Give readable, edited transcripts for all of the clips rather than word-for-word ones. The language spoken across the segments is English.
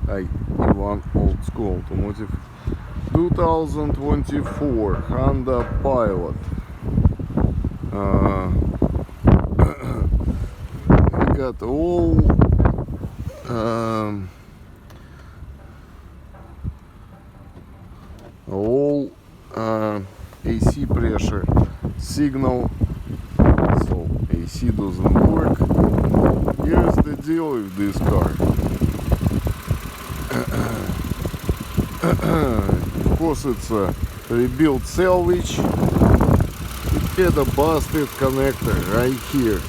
Hi, Ivan, Old School Automotive. 2024 Honda Pilot. We got all AC pressure signal, so AC doesn't work. Here's the deal with this car. Of course, it's a rebuilt salvage. It had a busted connector right here.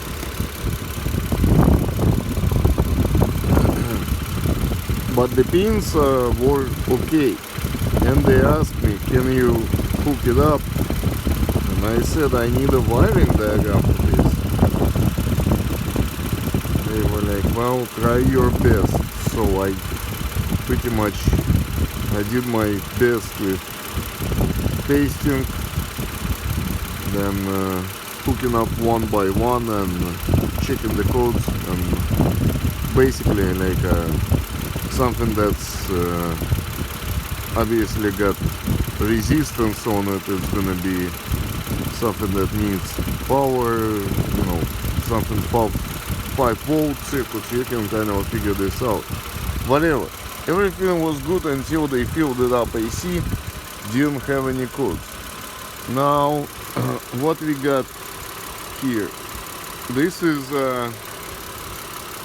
But the pins were okay, and they asked me, can you hook it up? And I said I need a wiring diagram for this. They were like, well, try your best. So I did my best with pasting, then hooking up one by one and checking the codes, and basically like something that's obviously got resistance on it. It's gonna be something that needs power, something 5 volt circuits. You can kind of figure this out. Whatever. Everything was good until they filled it up AC, didn't have any codes. Now, what we got here? This is a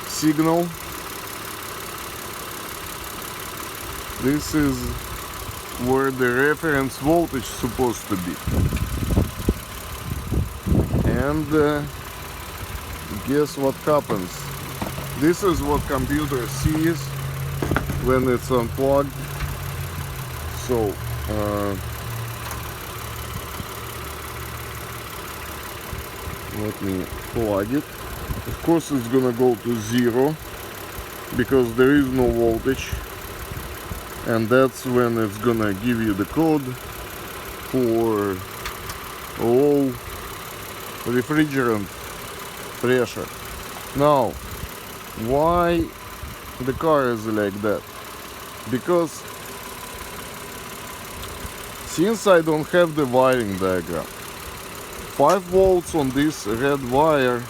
signal. This is where the reference voltage is supposed to be. And guess what happens? This is what computer sees when it's unplugged. So let me plug it. Of course it's gonna go to 0 because there is no voltage, and that's when it's gonna give you the code for low refrigerant pressure. Now, why the car is like that? Because since I don't have the wiring diagram, 5 volts on this red wire,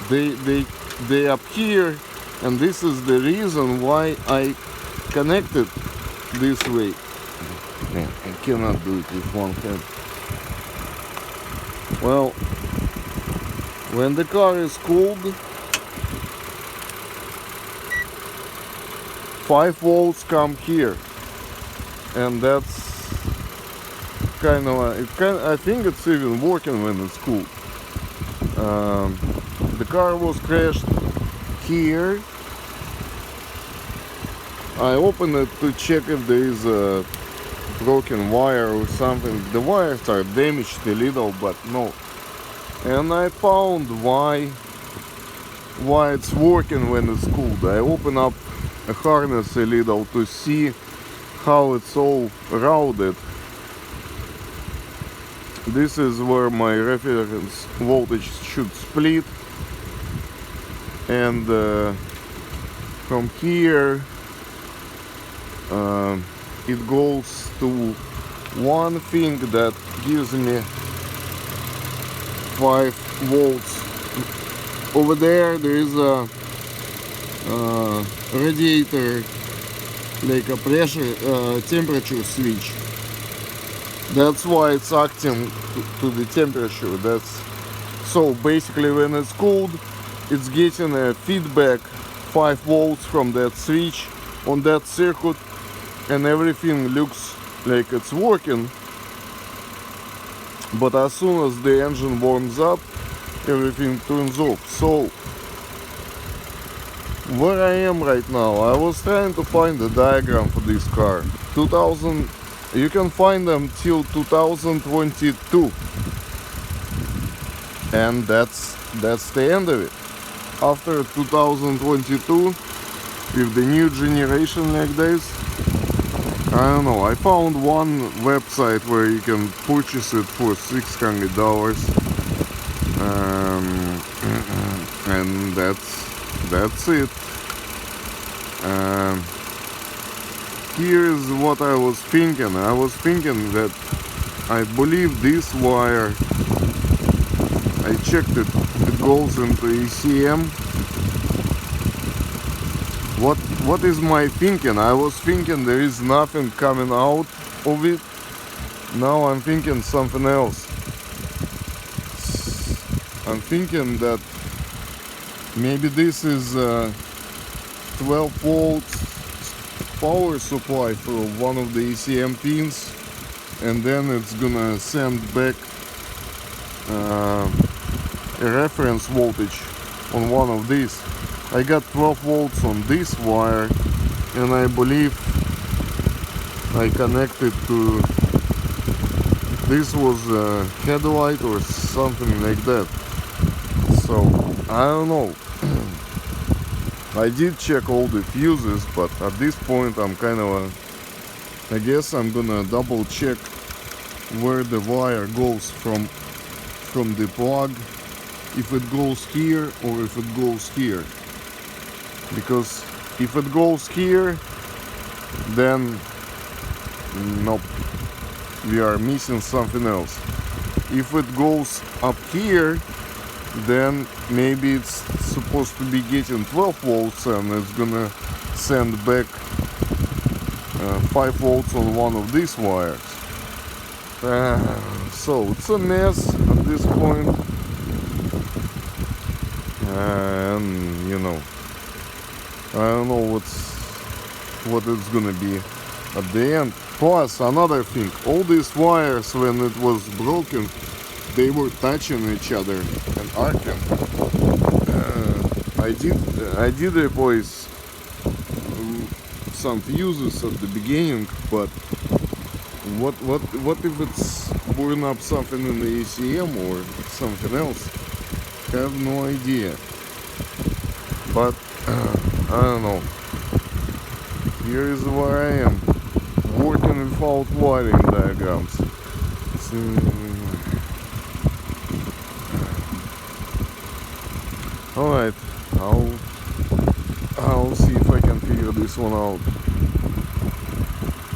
they appear, and this is the reason why I connected this way. Man, I cannot do it with one hand. Well, when the car is cooled, 5 volts come here, and that's kind of I think it's even working when it's cooled. The car was crashed here. I opened it to check if there is a broken wire or something. The wires are damaged a little, but no. And I found why it's working when it's cooled. I open up a harness a little to see how it's all routed. This is where my reference voltage should split, and from here it goes to one thing that gives me 5 volts. Over there is a radiator, like a pressure temperature switch. That's why it's acting to the temperature. So basically when it's cooled, it's getting a feedback 5 volts from that switch on that circuit, and everything looks like it's working. But as soon as the engine warms up, everything turns off. So where I am right now, I was trying to find the diagram for this car. You can find them till 2022, and that's the end of it. After 2022, with the new generation like this, I don't know. I found one website where you can purchase it for $600, and that's it. Um, Here is what I was thinking. I was thinking that I believe this wire, I checked it, it goes into ECM. What is my thinking? I was thinking there is nothing coming out of it. Now I'm thinking something else. I'm thinking that maybe this is 12 volts power supply for one of the ECM pins, and then it's gonna send back a reference voltage on one of these. I got 12 volts on this wire, and I believe I connected to this was a headlight or something like that. So I don't know. I did check all the fuses, but at this point I'm kind of I guess I'm gonna double check where the wire goes from the plug, if it goes here or if it goes here. Because if it goes here, then nope, we are missing something else. If it goes up here, then maybe it's supposed to be getting 12 volts and it's gonna send back 5 volts on one of these wires. So it's a mess at this point, and you know, I don't know what it's gonna be at the end. Plus another thing, all these wires, when it was broken, they were touching each other and arcing. I did replace some fuses at the beginning, but what if it's blowing up something in the ECM or something else? I have no idea. But I don't know. Here is where I am, working without wiring diagrams. Alright, I'll see if I can figure this one out.